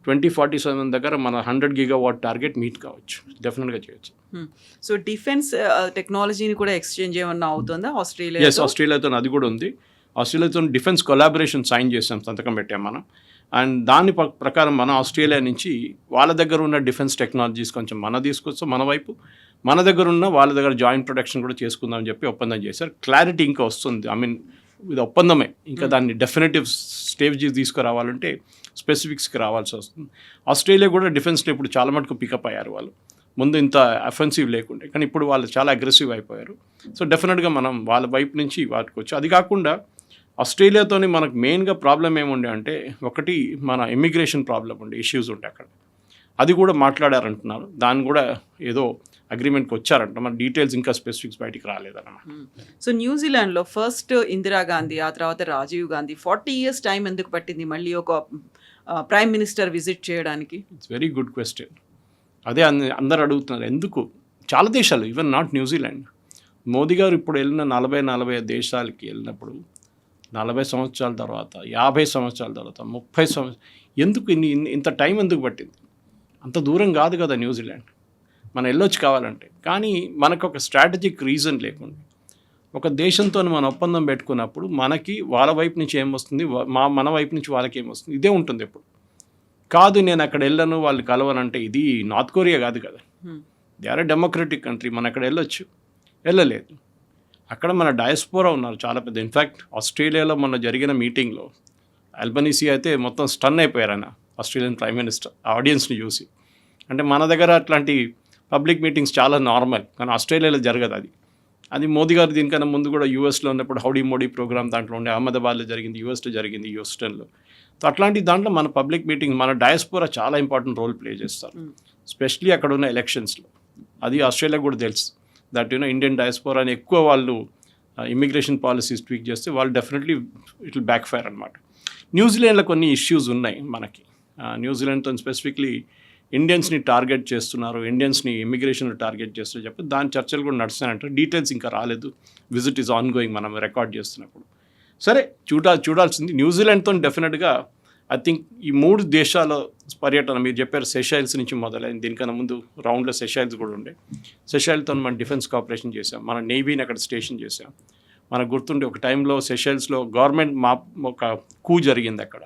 2047 దగ్గర మన 100 gigawatt టార్గెట్ మీట్ కావచ్చు, డెఫినెట్గా చేయొచ్చు. సో డిఫెన్స్ టెక్నాలజీని కూడా ఎక్స్చేంజ్ ఏమన్నా అవుతుందా ఆస్ట్రేలియా? ఎస్, ఆస్ట్రేలియాతో అది కూడా ఉంది. ఆస్ట్రేలియాతో డిఫెన్స్ కొలాబరేషన్ సైన్ చేసాం, సంతకం పెట్టాం మనం. అండ్ దాని ప్రకారం మన ఆస్ట్రేలియా నుంచి వాళ్ళ దగ్గర ఉన్న డిఫెన్స్ టెక్నాలజీస్ కొంచెం మన తీసుకొస్తాం, మన వైపు మన దగ్గర ఉన్న వాళ్ళ దగ్గర జాయింట్ ప్రొడక్షన్ కూడా చేసుకుందామని చెప్పి ఒప్పందం చేశారు. క్లారిటీ ఇంకా వస్తుంది. ఐ మీన్ ఇది ఒప్పందమే, ఇంకా దాన్ని డెఫినెటివ్ స్టేజ్ తీసుకురావాలంటే స్పెసిఫిక్స్కి రావాల్సి వస్తుంది. ఆస్ట్రేలియా కూడా డిఫెన్స్లో ఇప్పుడు చాలా మటుకు పికప్ అయ్యారు వాళ్ళు. ముందు ఇంత అఫెన్సివ్ లేకుండే, కానీ ఇప్పుడు వాళ్ళు చాలా అగ్రెసివ్ అయిపోయారు. సో డెఫినెట్గా మనం వాళ్ళ వైపు నుంచి వాడుకోవచ్చు. అది కాకుండా ఆస్ట్రేలియాతోని మనకు మెయిన్గా ప్రాబ్లం ఏముండే అంటే, ఒకటి మన ఇమ్మిగ్రేషన్ ప్రాబ్లం ఉండే, ఇష్యూస్ ఉండే అక్కడ. అది కూడా మాట్లాడారంటున్నారు. దాన్ని కూడా ఏదో అగ్రిమెంట్కి వచ్చారంట. మన డీటెయిల్స్ ఇంకా స్పెసిఫిక్స్ బయటికి రాలేదన్నమాట. సో న్యూజిలాండ్లో ఫస్ట్ ఇందిరాగాంధీ, ఆ తర్వాత రాజీవ్ గాంధీ 40 years టైం ఎందుకు పట్టింది మళ్ళీ ఒక ప్రైమ్ మినిస్టర్ విజిట్ చేయడానికి? It's very good question. అదే అందరు అడుగుతున్నారు ఎందుకు. చాలా దేశాలు, ఈవెన్ నాట్ న్యూజిలాండ్. మోదీ గారు ఇప్పుడు వెళ్ళిన 40-45 దేశాలకి వెళ్ళినప్పుడు 40 సంవత్సరాల తర్వాత, 50 సంవత్సరాల తర్వాత, 30 సంవత్సరాలు ఎందుకు ఇంత టైం ఎందుకు పట్టింది? అంత దూరం కాదు కదా న్యూజిలాండ్, మనం వెళ్ళొచ్చు కావాలంటే. కానీ మనకు ఒక స్ట్రాటజిక్ రీజన్ లేకుండా ఒక దేశంతో మనం ఒప్పందం పెట్టుకున్నప్పుడు మనకి వాళ్ళ వైపు నుంచి ఏమొస్తుంది, మన వైపు నుంచి వాళ్ళకి ఏమొస్తుంది, ఇదే ఉంటుంది ఎప్పుడు. కాదు నేను అక్కడ వెళ్ళను, వాళ్ళు కలవనంటే ఇది నార్త్ కొరియా కాదు కదా. They are a democratic country. మనం అక్కడ వెళ్ళొచ్చు, వెళ్ళలేదు. అక్కడ మన డయాస్పోరా ఉన్నారు చాలా పెద్ద. ఇన్ఫ్యాక్ట్ ఆస్ట్రేలియాలో మొన్న జరిగిన మీటింగ్లో అల్బనీసీ అయితే మొత్తం స్టన్ అయిపోయారు ఆయన, ఆస్ట్రేలియన్ ప్రైమ్ మినిస్టర్ ఆడియన్స్ని చూసి. అంటే మన దగ్గర అట్లాంటి పబ్లిక్ మీటింగ్స్ చాలా నార్మల్, కానీ ఆస్ట్రేలియాలో జరగదు అది. అది మోదీ గారు దీనికన్నా ముందు కూడా యూఎస్లో ఉన్నప్పుడు హౌడీ మోడీ ప్రోగ్రామ్ దాంట్లో ఉండే, అహ్మదాబాద్లో జరిగింది, యూఎస్లో జరిగింది, హ్యూస్టన్లో. సో అట్లాంటి దాంట్లో మన పబ్లిక్ మీటింగ్, మన డయాస్పోరా చాలా ఇంపార్టెంట్ రోల్ ప్లే చేస్తారు, స్పెషలీ అక్కడ ఉన్న ఎలక్షన్స్లో. అది ఆస్ట్రేలియా కూడా తెలుసు దట్ ఇండియన్ డయాస్పోరాని ఎక్కువ వాళ్ళు ఇమిగ్రేషన్ పాలసీస్ ట్వీక్ చేస్తే వాళ్ళు definitely it will back fire అనమాట. న్యూజిలాండ్లో కొన్ని ఇష్యూస్ ఉన్నాయి మనకి. న్యూజిలాండ్తో స్పెసిఫిక్లీ ఇండియన్స్ని టార్గెట్ చేస్తున్నారు, ఇండియన్స్ని ఇమిగ్రేషన్లో టార్గెట్ చేస్తున్నారు చెప్పి దాని చర్చలు కూడా నడుస్తున్నాయంటారు. డీటెయిల్స్ ఇంకా రాలేదు, విజిట్ ఈజ్ ఆన్ గోయింగ్, మనం రికార్డ్ చేస్తున్నప్పుడు. సరే చూడాల్సింది. న్యూజిలాండ్తో డెఫినెట్గా ఐ థింక్ ఈ 3 దేశాల పర్యటన మీరు చెప్పారు, సెషైల్స్ నుంచి మొదలైంది. దీనికన్నా ముందు రౌండ్లో సెషైల్స్ కూడా ఉండే. సెషైల్తో మనం డిఫెన్స్ కోఆపరేషన్ చేసాం, మన నేవీని అక్కడ స్టేషన్ చేసాం. మనకు గుర్తుండే ఒక టైంలో సెషైల్స్లో గవర్నమెంట్ ఒక కూ జరిగింది అక్కడ,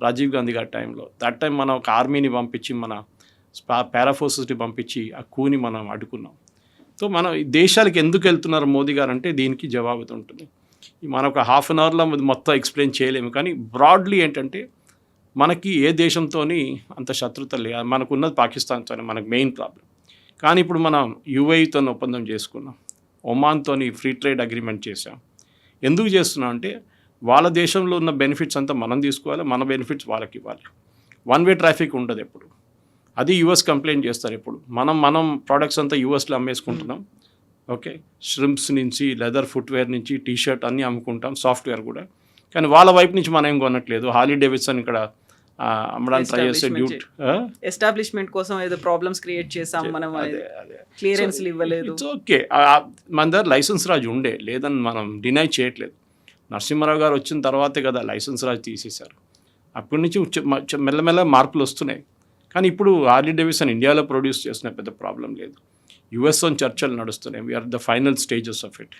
రాజీవ్ గాంధీ గారి టైంలో. దట్ టైం మనం ఒక ఆర్మీని పంపించి, మన పారాఫోర్సెస్ని పంపించి ఆ కూని మనం అడ్డుకున్నాం. సో మనం ఈ దేశాలకు ఎందుకు వెళ్తున్నారు మోదీ గారు అంటే దీనికి జవాబు ఉంటుంది. మనం ఒక హాఫ్ అన్ అవర్లో మొత్తం ఎక్స్ప్లెయిన్ చేయలేము, కానీ బ్రాడ్లీ ఏంటంటే మనకి ఏ దేశంతో అంత శత్రుత లేదు. మనకున్నది పాకిస్తాన్తోనే మనకు మెయిన్ ప్రాబ్లం. కానీ ఇప్పుడు మనం యుఏఈతో ఒప్పందం చేసుకున్నాం, ఒమాన్తో ఫ్రీ ట్రేడ్ అగ్రిమెంట్ చేసాం. ఎందుకు చేస్తున్నాం అంటే వాళ్ళ దేశంలో ఉన్న బెనిఫిట్స్ అంతా మనం తీసుకోవాలి, మన బెనిఫిట్స్ వాళ్ళకి ఇవ్వాలి. 1 వే ట్రాఫిక్ ఉండదు ఎప్పుడు. అది యూఎస్ కంప్లైంట్ చేస్తారు ఎప్పుడు. మనం ప్రొడక్ట్స్ అంతా యూఎస్లో అమ్మేసుకుంటున్నాం, ఓకే, ష్రింప్స్ నుంచి లెదర్ ఫుట్వేర్ నుంచి టీ షర్ట్ అన్నీ అమ్ముకుంటాం, సాఫ్ట్వేర్ కూడా. కానీ వాళ్ళ వైపు నుంచి మనం ఏం కొనట్లేదు. హార్లీ డేవిడ్సన్ ఇక్కడ అమ్మడానికి ట్రై చేస్తే డ్యూట్ ఎస్టాబ్లిష్మెంట్ కోసం ఏదో ప్రాబ్లమ్స్ క్రియేట్ చేసాం మనం, క్లియరెన్స్ ఇవ్వలేదు. ఇట్స్ ఓకే, మన దగ్గర లైసెన్స్ రాజు ఉండే, లేదని మనం డినై చేయట్లేదు. నరసింహారావు గారు వచ్చిన తర్వాతే కదా లైసెన్స్ రాజు తీసేశారు. అప్పటి నుంచి మెల్లమెల్ల మార్పులు వస్తున్నాయి. కానీ ఇప్పుడు హార్లీ డేవిడ్సన్ ఇండియాలో ప్రొడ్యూస్ చేసిన పెద్ద ప్రాబ్లం లేదు. యుఎస్తో చర్చలు నడుస్తున్నాయి, we are the final stages of it.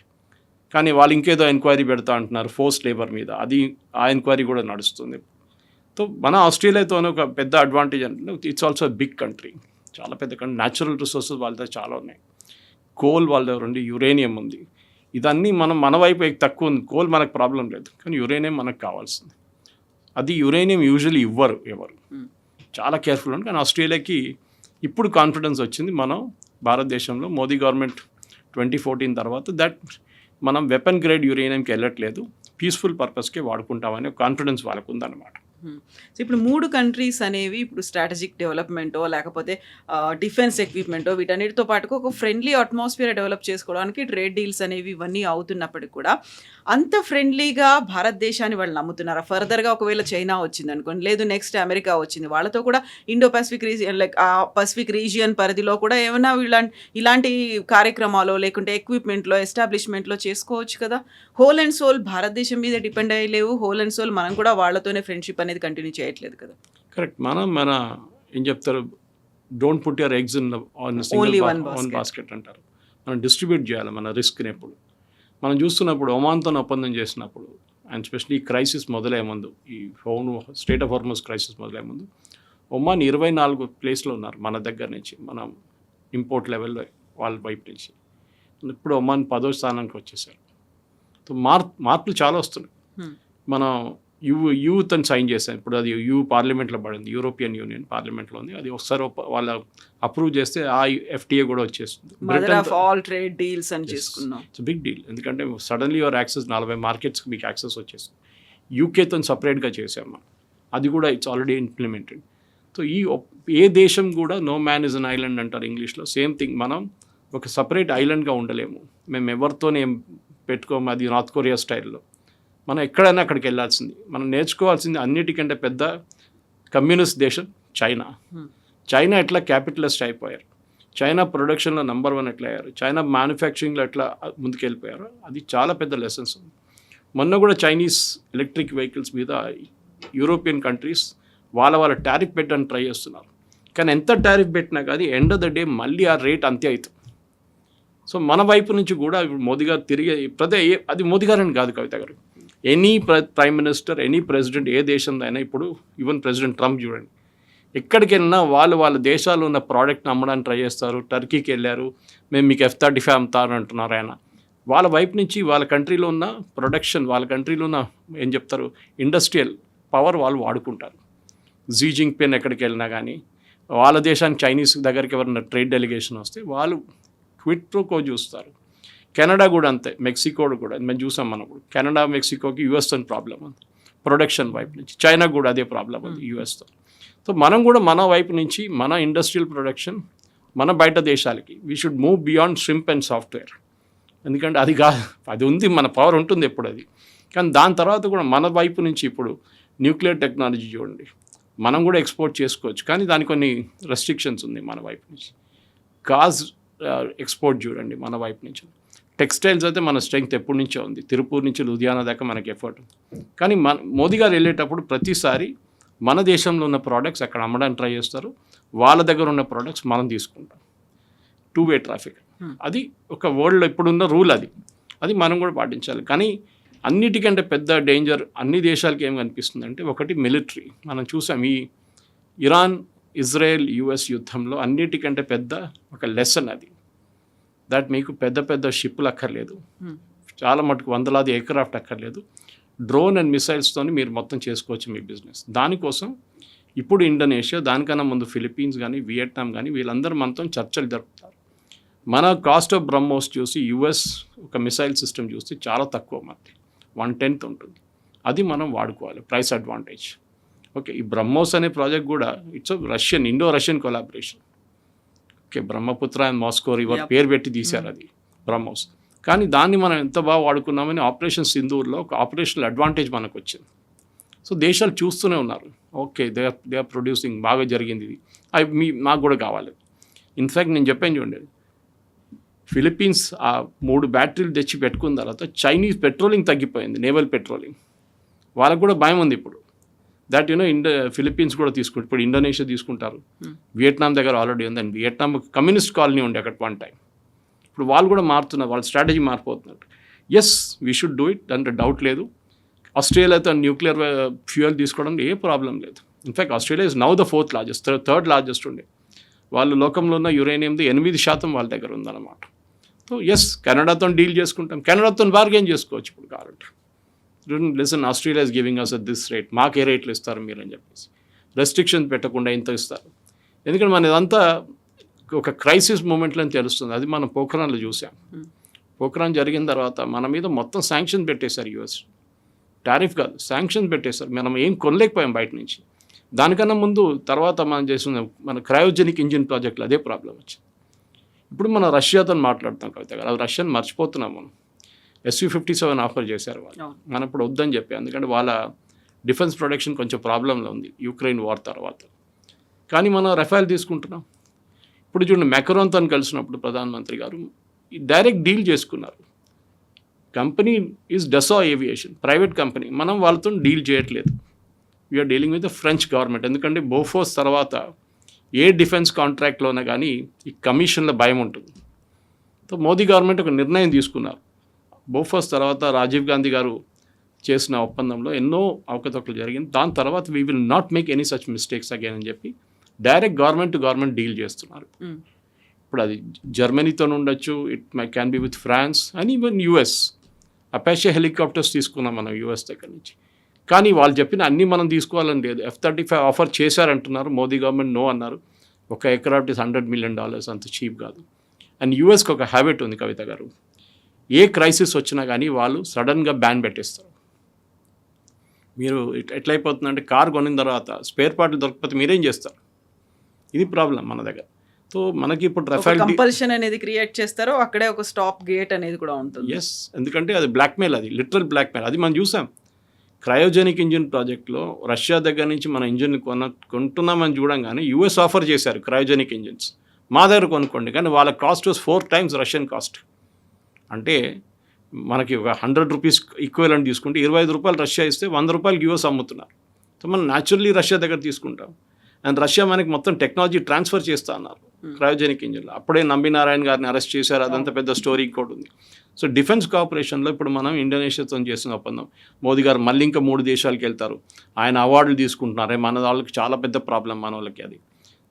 కానీ వాళ్ళు ఇంకేదో ఎంక్వైరీ పెడతా అంటున్నారు ఫోర్స్ లేబర్ మీద, అది ఆ ఎంక్వైరీ కూడా నడుస్తుంది. సో మన ఆస్ట్రేలియాతోనే ఒక పెద్ద అడ్వాంటేజ్ అంటే ఇట్స్ ఆల్సో బిగ్ కంట్రీ, చాలా పెద్ద కంట్రీ. న్యాచురల్ రిసోర్సెస్ వాళ్ళ దగ్గర చాలా ఉన్నాయి. కోల్ వాళ్ళ దగ్గర ఉంది, యురేనియం ఉంది. ఇదన్నీ మన వైపు తక్కువ ఉంది. కోల్ మనకు ప్రాబ్లం లేదు, కానీ యురేనియం మనకు కావాల్సింది. అది యురేనియం యూజువల్లీ ఇవ్వరు ఎవరు, చాలా కేర్ఫుల్ ఉంది. కానీ ఆస్ట్రేలియాకి ఇప్పుడు కాన్ఫిడెన్స్ వచ్చింది. మనం భారతదేశంలో మోదీ గవర్నమెంట్ 2014 తర్వాత దట్ మనం వెపన్ గ్రేడ్ యురేనియంకి వెళ్ళట్లేదు, పీస్ఫుల్ పర్పస్కే వాడుకుంటామని కాన్ఫిడెన్స్ వాళ్ళకు ఉందన్నమాట. సో ఇప్పుడు 3 కంట్రీస్ అనేవి ఇప్పుడు స్ట్రాటజిక్ డెవలప్మెంటో లేకపోతే డిఫెన్స్ ఎక్విప్మెంటో వీటన్నిటితో పాటు ఒక ఫ్రెండ్లీ అట్మాస్ఫియర్ డెవలప్ చేసుకోవడానికి ట్రేడ్ డీల్స్ అనేవి ఇవన్నీ అవుతున్నప్పటికి కూడా అంత ఫ్రెండ్లీగా భారతదేశాన్ని వాళ్ళు నమ్ముతున్నారా? ఫర్దర్గా ఒకవేళ చైనా వచ్చింది అనుకోండి, లేదు నెక్స్ట్ అమెరికా వచ్చింది, వాళ్ళతో కూడా ఇండో పసిఫిక్ రీజియన్ లైక్ ఆ పసిఫిక్ రీజియన్ పరిధిలో కూడా ఏమైనా ఇలాంటి కార్యక్రమాలు లేకుంటే ఎక్విప్మెంట్లో ఎస్టాబ్లిష్మెంట్లో చేసుకోవచ్చు కదా. హోల్ అండ్ సోల్ భారతదేశం మీద డిపెండ్ అయ్యలేవు, హోల్ అండ్ సోల్ మనం కూడా వాళ్ళతోనే ఫ్రెండ్షిప్ అనేది కంటిన్యూ చేయట్లేదు కదా. కరెక్ట్. మన ఏం చెప్తారు, don't put your eggs in Only one one basket అంటారు. మనం డిస్ట్రిబ్యూట్ చేయాలి మన రిస్క్ని. ఎప్పుడు మనం చూస్తున్నప్పుడు ఒమాన్తో ఒప్పందం చేసినప్పుడు, అండ్ స్పెషల్లీ క్రైసిస్ మొదలయ్యే ముందు, ఈ స్టేట్ ఆఫ్ హార్మస్ క్రైసిస్ మొదలయ్యే ముందు ఒమాన్ 24 ప్లేస్లో ఉన్నారు మన దగ్గర నుంచి, మనం ఇంపోర్ట్ లెవెల్లో వాళ్ళ వైపు నుంచి. ఇప్పుడు ఒమాన్ 10వ స్థానానికి వచ్చేసారు. మార్పులు చాలా వస్తున్నాయి. మనం యూత్ అని సైన్ చేశాం. ఇప్పుడు అది పార్లమెంట్లో పడింది, యూరోపియన్ యూనియన్ పార్లమెంట్లో ఉంది. అది ఒకసారి వాళ్ళ అప్రూవ్ చేస్తే ఆ FTA కూడా వచ్చేస్తుంది. ఆల్ ట్రేడ్ డీల్స్ అని చేసుకున్నాం. It's big deal. ఎందుకంటే సడన్లీ యువర్ యాక్సెస్ 40 మార్కెట్స్కి మీకు యాక్సెస్ వచ్చేస్తుంది. యూకేతో సపరేట్గా చేసాం మనం, అది కూడా ఇట్స్ ఆల్రెడీ ఇంప్లిమెంటెడ్. సో ఏ దేశం కూడా no man is an island అంటారు ఇంగ్లీష్లో. సేమ్ థింగ్, మనం ఒక సపరేట్ ఐలాండ్గా ఉండలేము. మేము ఎవరితోనే పెట్టుకోము, అది నార్త్ కొరియా స్టైల్లో. మనం ఎక్కడైనా అక్కడికి వెళ్ళాల్సింది. మనం నేర్చుకోవాల్సింది అన్నిటికంటే పెద్ద కమ్యూనిస్ట్ దేశం చైనా ఎట్లా క్యాపిటలిస్ట్ అయిపోయారు, చైనా ప్రొడక్షన్లో నెంబర్ 1 ఎట్లా అయ్యారు, చైనా మ్యానుఫ్యాక్చరింగ్లో ఎట్లా ముందుకెళ్ళిపోయారు, అది చాలా పెద్ద లెసన్స్ ఉంది. మొన్న కూడా చైనీస్ ఎలక్ట్రిక్ వెహికల్స్ మీద యూరోపియన్ కంట్రీస్ వాళ్ళ టారిఫ్ పెట్టడానికి ట్రై చేస్తున్నారు. కానీ ఎంత టారిఫ్ పెట్టినా కానీ ఎండ్ ఆఫ్ ద డే మళ్ళీ ఆ రేట్ అంతే అవుతుంది. సో మన వైపు నుంచి కూడా ఇప్పుడు మోదీ గారు తిరిగి అది మోదీ గారు అని కాదు, కవిత గారు, any prime minister, any president, ఏ దేశంలో అయినా, ఇప్పుడు ఈవెన్ ప్రెసిడెంట్ ట్రంప్ చూడండి, ఎక్కడికి వెళ్ళినా వాళ్ళ దేశాల్లో ఉన్న ప్రోడక్ట్ని అమ్మడానికి ట్రై చేస్తారు. టర్కీకి వెళ్ళారు, మేము మీకు F-35 అమ్ముతారు అంటున్నారు ఆయన. వాళ్ళ వైపు నుంచి వాళ్ళ కంట్రీలో ఉన్న ప్రొడక్షన్, వాళ్ళ కంట్రీలో ఉన్న ఏం చెప్తారు ఇండస్ట్రియల్ పవర్ వాళ్ళు వాడుకుంటారు. జీ జింగ్పిన్ ఎక్కడికి వెళ్ళినా కానీ, వాళ్ళ దేశానికి చైనీస్ దగ్గరికి ఎవరైనా ట్రేడ్ డెలిగేషన్ వస్తే వాళ్ళు క్విట్ ప్రోకో చూస్తారు. కెనడా కూడా అంతే, మెక్సికో కూడా మేము చూసాం. మనప్పుడు కెనడా మెక్సికోకి యుఎస్తో ప్రాబ్లం ఉంది ప్రొడక్షన్ వైపు నుంచి, చైనా కూడా అదే ప్రాబ్లం ఉంది యుఎస్తో. సో మనం కూడా మన వైపు నుంచి మన ఇండస్ట్రియల్ ప్రొడక్షన్ మన బయట దేశాలకి we should move beyond shrimp and software. ఎందుకంటే అది ఉంది, మన పవర్ ఉంటుంది ఎప్పుడు అది. కానీ దాని తర్వాత కూడా మన వైపు నుంచి ఇప్పుడు న్యూక్లియర్ టెక్నాలజీ చూడండి, మనం కూడా ఎక్స్పోర్ట్ చేసుకోవచ్చు, కానీ దానికి కొన్ని రెస్ట్రిక్షన్స్ ఉంది మన వైపు నుంచి. గాజ్ ఎక్స్పోర్ట్ చూడండి మన వైపు నుంచి. టెక్స్టైల్స్ అయితే మన స్ట్రెంగ్త్ ఎప్పటి నుంచో ఉంది, తిరుపూర్ నుంచి లుధియానా దాకా మనకి ఎఫర్ట్ ఉంది. కానీ మోదీ గారు వెళ్ళేటప్పుడు ప్రతిసారి మన దేశంలో ఉన్న ప్రోడక్ట్స్ అక్కడ అమ్మడానికి ట్రై చేస్తారు, వాళ్ళ దగ్గర ఉన్న ప్రోడక్ట్స్ మనం తీసుకుంటాం. 2-way ట్రాఫిక్ అది ఒక వరల్డ్లో ఇప్పుడున్న రూల్, అది మనం కూడా పాటించాలి. కానీ అన్నిటికంటే పెద్ద డేంజర్ అన్ని దేశాలకి ఏం కనిపిస్తుంది అంటే, ఒకటి మిలిటరీ. మనం చూసాం ఈ ఇరాన్, ఇజ్రాయెల్, US యుద్ధంలో అన్నిటికంటే పెద్ద ఒక లెసన్ అది. దట్ మీకు పెద్ద షిప్పులు అక్కర్లేదు, చాలా మటుకు వందలాది ఎయిర్క్రాఫ్ట్ అక్కర్లేదు, డ్రోన్ అండ్ మిసైల్స్తో మీరు మొత్తం చేసుకోవచ్చు మీ బిజినెస్. దానికోసం ఇప్పుడు ఇండోనేషియా, దానికన్నా ముందు ఫిలిప్పీన్స్ కానీ వియట్నాం కానీ వీళ్ళందరూ మనతో చర్చలు జరుపుతారు. మన కాస్ట్ ఆఫ్ బ్రహ్మోస్ చూసి US ఒక మిసైల్ సిస్టమ్ చూస్తే చాలా తక్కువ, మనకి 1/10 ఉంటుంది. అది మనం వాడుకోవాలి, ప్రైస్ అడ్వాంటేజ్. ఓకే, ఈ బ్రహ్మోస్ అనే ప్రాజెక్ట్ కూడా it's Indo Russian collaboration. Okay, Brahmaputra and Moscow river పేరు పెట్టి తీశారు. అది బ్రహ్మోస్. కానీ దాన్ని మనం ఎంత బాగా వాడుకున్నామని ఆపరేషన్ సింధూర్లో ఒక ఆపరేషనల్ అడ్వాంటేజ్ మనకు వచ్చింది. సో దేశాలు చూస్తూనే ఉన్నారు, ఓకే దే ఆర్ ప్రొడ్యూసింగ్, బాగా జరిగింది ఇది, అవి మాకు కూడా కావాలి. ఇన్ఫ్యాక్ట్ నేను చెప్పాను చూడండి, ఫిలిప్పీన్స్ ఆ 3 బ్యాటరీలు తెచ్చి పెట్టుకున్న తర్వాత చైనీస్ పెట్రోలింగ్ తగ్గిపోయింది, నేవల్ పెట్రోలింగ్. వాళ్ళకు కూడా భయం ఉంది ఇప్పుడు దట్ ఫిలిప్పీన్స్ కూడా తీసుకుంటారు, ఇప్పుడు ఇండోనేషియా తీసుకుంటారు, వియట్నాం దగ్గర ఆల్రెడీ ఉంది. అండ్ వియట్నాం కమ్యూనిస్ట్ కాలనీ ఉండే అక్కడ వన్ టైం. ఇప్పుడు వాళ్ళు కూడా మారుతున్నారు, వాళ్ళ స్ట్రాటజీ మారిపోతున్నారు. Yes we should do it, అంటే డౌట్ లేదు. ఆస్ట్రేలియాతో న్యూక్లియర్ ఫ్యూయల్ తీసుకోవడం ఏ ప్రాబ్లం లేదు. In fact Australia is now the 4th largest, 3rd largest ఉండే. వాళ్ళు లోకంలో ఉన్న యురేనియంది 8% వాళ్ళ దగ్గర ఉందన్నమాట. సో ఎస్ కెనడాతో డీల్ చేసుకుంటాం, కెనడాతో బార్గెన్ చేసుకోవచ్చు ఇప్పుడు కావాలంటే. Listen, Australia is giving us at this rate, మాకు ఏ రేట్లు ఇస్తారు మీరు అని చెప్పేసి రెస్ట్రిక్షన్స్ పెట్టకుండా ఇంత ఇస్తారు. ఎందుకంటే మన ఇదంతా ఒక క్రైసిస్ మూమెంట్లో తెలుస్తుంది. అది మనం పోఖ్రాన్లో చూసాం. పోఖ్రాన్ జరిగిన తర్వాత మన మీద మొత్తం శాంక్షన్ పెట్టేశారు యూఎస్. టారిఫ్ కాదు, శాంక్షన్ పెట్టేశారు. మనం ఏం కొనలేకపోయాం బయట నుంచి. దానికన్నా ముందు తర్వాత మనం చేసిన మన క్రయోజెనిక్ ఇంజిన్ ప్రాజెక్టులో అదే ప్రాబ్లం వచ్చింది. ఇప్పుడు మనం రష్యాతో మాట్లాడుతాం కవిత గారు, అది రష్యాని మర్చిపోతున్నాం మనం. Su-57 ఆఫర్ చేశారు వాళ్ళు, మనం ఇప్పుడు వద్దని చెప్పి, ఎందుకంటే వాళ్ళ డిఫెన్స్ ప్రొడక్షన్ కొంచెం ప్రాబ్లంలో ఉంది యుక్రెయిన్ వార్ తర్వాత. కానీ మనం రఫేల్ తీసుకుంటున్నాం. ఇప్పుడు చూడండి, మెక్రాన్తో కలిసినప్పుడు ప్రధానమంత్రి గారు డైరెక్ట్ డీల్ చేసుకున్నారు. Company is Dassault Aviation, private company. మనం వాళ్ళతో డీల్ చేయట్లేదు, we are dealing with the French government. ఎందుకంటే బోఫోర్స్ తర్వాత ఏ డిఫెన్స్ కాంట్రాక్ట్లోనే కానీ ఈ కమిషన్ల భయం ఉంటుంది. సో మోదీ గవర్నమెంట్ ఒక నిర్ణయం తీసుకున్నారు. బోఫోర్స్ తర్వాత రాజీవ్ గాంధీ గారు చేసిన ఒప్పందంలో ఎన్నో అవకతవకలు జరిగింది. దాని తర్వాత we will not make any such mistakes again అని చెప్పి direct government to government deal చేస్తున్నారు. ఇప్పుడు అది జర్మనీతో ఉండొచ్చు, it can be with France and even US. Apache helicopters తీసుకున్నాం మనం యుఎస్ దగ్గర నుంచి. కానీ వాళ్ళు చెప్పిన అన్నీ మనం తీసుకోవాలని లేదు. F-35 ఆఫర్ చేశారంటున్నారు, మోదీ గవర్నమెంట్ నో అన్నారు. ఒక ఎయిర్క్రాఫ్ట్ ఇస్ $100 million, అంత చీప్ కాదు. అండ్ యూఎస్కి ఒక హ్యాబిట్ ఉంది కవిత గారు, ఏ క్రైసిస్ వచ్చినా కానీ వాళ్ళు సడన్గా బ్యాన్ పెట్టేస్తారు. మీరు ఎట్లయిపోతుందంటే కార్ కొనిన తర్వాత స్పేర్ పార్ట్లు దొరకకపోతే మీరేం చేస్తారు? ఇది ప్రాబ్లం మన దగ్గర. సో మనకి ఇప్పుడు రఫేల్ కంపల్షన్ అనేది క్రియేట్ చేస్తారో అక్కడే ఒక స్టాప్ గేట్ అనేది కూడా ఉంటుంది. ఎస్, ఎందుకంటే అది బ్లాక్మెయిల్, అది లిటరల్ బ్లాక్మెయిల్. అది మనం చూసాం క్రయోజెనిక్ ఇంజిన్ ప్రాజెక్ట్లో. రష్యా దగ్గర నుంచి మన ఇంజిన్ కొంటున్నామని చూడంగానే యూఎస్ ఆఫర్ చేశారు క్రయోజెనిక్ ఇంజిన్స్, మా దగ్గర కొనుక్కోండి. కానీ వాళ్ళ cost was 4 times Russian cost. అంటే మనకి ఒక 100 రూపీస్ ఈక్వలెంట్ తీసుకుంటే 25 రూపాయలు రష్యా ఇస్తే 100 రూపాయలకి యూఎస్ అమ్ముతున్నారు. సో మనం న్యాచురల్లీ రష్యా దగ్గర తీసుకుంటాం. అండ్ రష్యా మనకి మొత్తం టెక్నాలజీ ట్రాన్స్ఫర్ చేస్తా అన్నారు క్రయోజెనిక్ ఇంజిన్లో. అప్పుడే నారాయణ్ గారిని అరెస్ట్ చేశారు, అదంతా పెద్ద స్టోరీ కూడా ఉంది. సో డిఫెన్స్ కోఆపరేషన్లో ఇప్పుడు మనం ఇండోనేషియాతో చేసిన ఒప్పందం. మోదీ గారు మళ్ళీ ఇంకా 3 దేశాలకు వెళ్తారు, ఆయన అవార్డులు తీసుకుంటున్నారే. మన వాళ్ళకి చాలా పెద్ద ప్రాబ్లం మన వాళ్ళకి. అది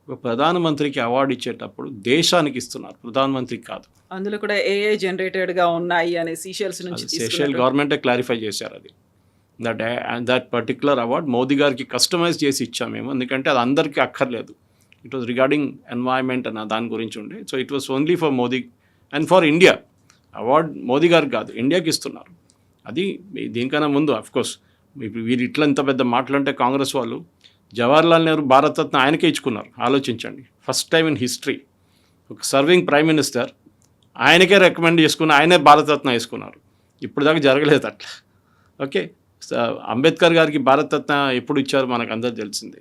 ఒక ప్రధానమంత్రికి అవార్డు ఇచ్చేటప్పుడు దేశానికి ఇస్తున్నారు, ప్రధానమంత్రికి కాదు. అందులో కూడా ఏఐ జనరేటెడ్గా ఉన్నాయి అనే సీషెల్స్ నుంచి సెషల్ గవర్నమెంటే క్లారిఫై చేశారు అది. దట్ పర్టికులర్ అవార్డ్ మోదీ గారికి కస్టమైజ్ చేసి ఇచ్చాము మేము, ఎందుకంటే అది అందరికీ అక్కర్లేదు. ఇట్ వాజ్ రిగార్డింగ్ ఎన్వైరన్మెంట్ అన్న దాని గురించి ఉండే. So it was only for Modi and for India. Award Modi గారికి కాదు, ఇండియాకి ఇస్తున్నారు. అది దీనికన్నా ముందు అఫ్కోర్స్ వీరు ఇట్లా ఇంత పెద్ద మాటలంటే కాంగ్రెస్ వాళ్ళు జవహర్లాల్ నెహ్రూ భారతరత్న ఆయనకే ఇచ్చుకున్నారు. ఆలోచించండి, ఫస్ట్ టైం ఇన్ హిస్టరీ ఒక సర్వింగ్ ప్రైమ్ మినిస్టర్ ఆయనకే రికమెండ్ చేసుకుని ఆయనే భారతరత్న వేసుకున్నారు. ఇప్పుడు దాకా జరగలేదు అట్లా. ఓకే, అంబేద్కర్ గారికి భారతరత్న ఎప్పుడు ఇచ్చారు మనకు అందరు తెలిసిందే.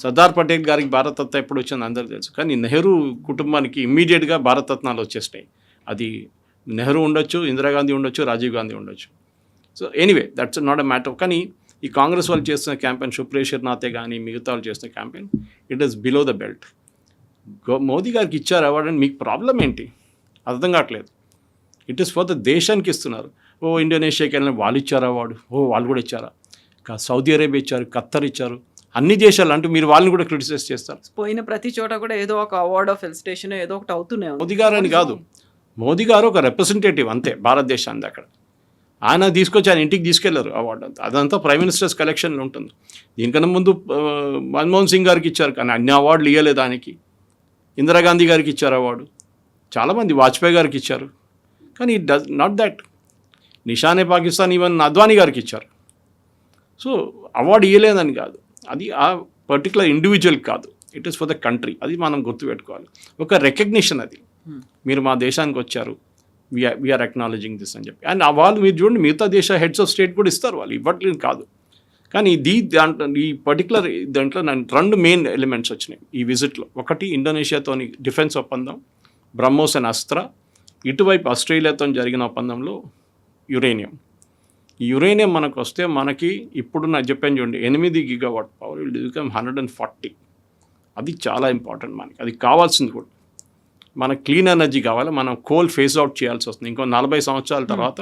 సర్దార్ పటేల్ గారికి భారతరత్న ఎప్పుడు వచ్చింది అందరు తెలుసు. కానీ నెహ్రూ కుటుంబానికి ఇమ్మీడియట్గా భారతరత్నాలు వచ్చేసినాయి. అది నెహ్రూ ఉండొచ్చు, ఇందిరాగాంధీ ఉండొచ్చు, రాజీవ్ గాంధీ ఉండొచ్చు. So anyway that's not a matter. కానీ ఈ కాంగ్రెస్ వాళ్ళు చేస్తున్న క్యాంపెయిన్, సుప్రీయా శర్నాథే కానీ మిగతా వాళ్ళు చేస్తున్న campaign, it is below the belt. Modi గారికి ఇచ్చారు అవార్డు అని మీకు ప్రాబ్లం ఏంటి? అర్థం కావట్లేదు. ఇట్ ఈస్ ఫర్ ద దేశానికి ఇస్తున్నారు. ఓ ఇండోనేషియాకి వెళ్ళిన వాళ్ళు ఇచ్చారు అవార్డు, ఓ వాళ్ళు కూడా ఇచ్చారా? సౌదీ అరేబియా ఇచ్చారు, ఖత్తర్ ఇచ్చారు, అన్ని దేశాలు. అంటే మీరు వాళ్ళని కూడా క్రిటిసైజ్ చేస్తారు. పోయిన ప్రతి చోట కూడా ఏదో ఒక అవార్డ్ ఆఫ్ ఫెలిసిటేషన్ ఏదో ఒకటి అవుతూనే ఉంది. మోదీ గారు అని కాదు, మోదీ గారు ఒక రిప్రజెంటేటివ్ అంతే భారతదేశాన్ని. అక్కడ ఆయన తీసుకొచ్చి ఆయన ఇంటికి తీసుకెళ్లారు అవార్డు అంతా. అదంతా ప్రైమ్ మినిస్టర్స్ కలెక్షన్లో ఉంటుంది. దీనికన్నా ముందు మన్మోహన్ సింగ్ గారికి ఇచ్చారు, కానీ అన్ని అవార్డులు ఇవ్వలేదు ఆయనకి. ఇందిరాగాంధీ గారికి ఇచ్చారు అవార్డు, చాలామంది వాజ్పేయి గారికి ఇచ్చారు. కానీ it does not that. Nishane Pakistan even Advani గారికి ఇచ్చారు. సో అవార్డు ఇవ్వలేదని కాదు, అది ఆ పర్టికులర్ ఇండివిజువల్ కాదు, it is for the country. అది మనం గుర్తుపెట్టుకోవాలి. ఒక రికగ్నిషన్ అది. మీరు మా దేశానికి వచ్చారు, వీఆర్ అక్నాలజింగ్ దిస్ అని చెప్పి. అండ్ వాళ్ళు మీరు చూడండి మిగతా దేశ హెడ్స్ ఆఫ్ స్టేట్ కూడా ఇస్తారు, వాళ్ళు ఇవ్వట్లేదు కాదు. కానీ దాంట్లో ఈ పర్టికులర్ దాంట్లో రెండు మెయిన్ ఎలిమెంట్స్ వచ్చినాయి ఈ విజిట్లో. ఒకటి ఇండోనేషియాతోని డిఫెన్స్ ఒప్పందం బ్రహ్మోస్ అండ్ అస్త్ర, ఇటువైపు ఆస్ట్రేలియాతో జరిగిన ఒప్పందంలో యురేనియం. ఈ యురేనియం మనకు వస్తే మనకి ఇప్పుడు నాకు చెప్పాను చూడండి 8 GW పవర్ విల్ బికమ్ 140. అది చాలా ఇంపార్టెంట్ మనకి, అది కావాల్సింది కూడా. మనకు క్లీన్ ఎనర్జీ కావాలి, మనం కోల్ ఫేస్ అవుట్ చేయాల్సి వస్తుంది. ఇంకో 40 సంవత్సరాల తర్వాత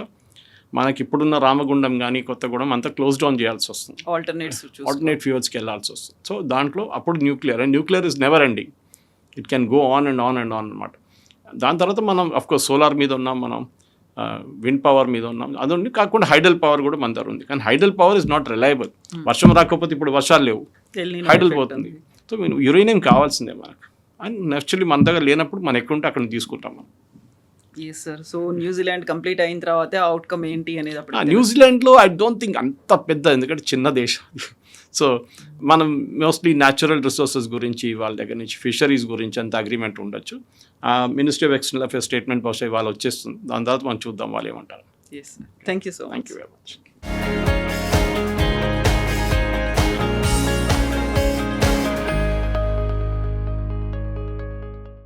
మనకి ఇప్పుడున్న రామగుండం కానీ కొత్తగూడెం అంతా క్లోజ్ డౌన్ చేయాల్సి వస్తుంది, ఆల్టర్నేట్ ఫ్యూయల్స్కి వెళ్ళాల్సి వస్తుంది. సో దాంట్లో అప్పుడు nuclear is never ending, it can go on and on and on అనమాట. దాని తర్వాత మనం అఫ్కోర్స్ సోలార్ మీద ఉన్నాం, మనం విండ్ పవర్ మీద ఉన్నాం, అదండి. కాకుండా హైడల్ పవర్ కూడా మన దగ్గర ఉంది. కానీ hydel power is not reliable. వర్షం రాకపోతే ఇప్పుడు వర్షాలు లేవు, హైడల్ పోతుంది. సో యురేనియం కావాల్సిందే మనకు. అండ్ యాక్చువల్లీ మన దగ్గర లేనప్పుడు మనం ఎక్కడుంటే అక్కడ తీసుకుంటాం మనం. Yes sir. So New Zealand complete అయిన తర్వాత అవుట్కమ్ ఏంటి అనేది అప్పుడు న్యూజిలాండ్లో ఐ డోంట్ థింక్ అంత పెద్ద, ఎందుకంటే చిన్న దేశం. సో మనం మోస్ట్లీ న్యాచురల్ రిసోర్సెస్ గురించి వాళ్ళ దగ్గర నుంచి ఫిషరీస్ గురించి అంత అగ్రిమెంట్ ఉండొచ్చు. Ministry of external affairs statement బహుశా వాళ్ళు వచ్చేస్తుంది, దాని తర్వాత మనం చూద్దాం వాళ్ళు ఏమంటారు. Thank you so much. Thank you very much.